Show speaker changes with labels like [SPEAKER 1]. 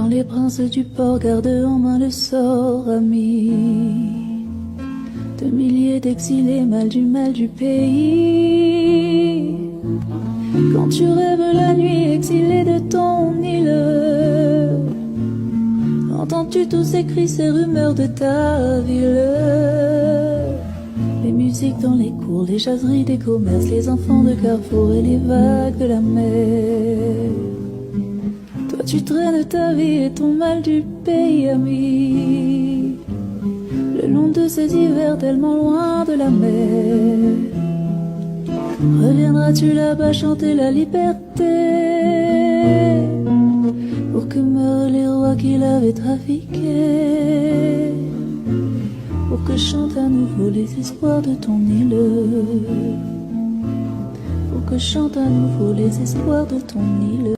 [SPEAKER 1] Quand les princes du port gardent en main le sort, ami, de milliers d'exilés, mal du pays. Quand tu rêves la nuit, exilé de ton île, entends-tu tous ces cris, ces rumeurs de ta ville? Les musiques dans les cours, les jaseries des commerces, les enfants de Carrefour et les vagues de la mer. Toi tu traînes ta vie et ton mal du pays, ami, le long de ces hivers tellement loin de la mer. Reviendras-tu là-bas chanter la liberté, pour que meurent les rois qui l'avaient trafiqué, pour que chantent à nouveau les espoirs de ton île, pour que chantent à nouveau les espoirs de ton île.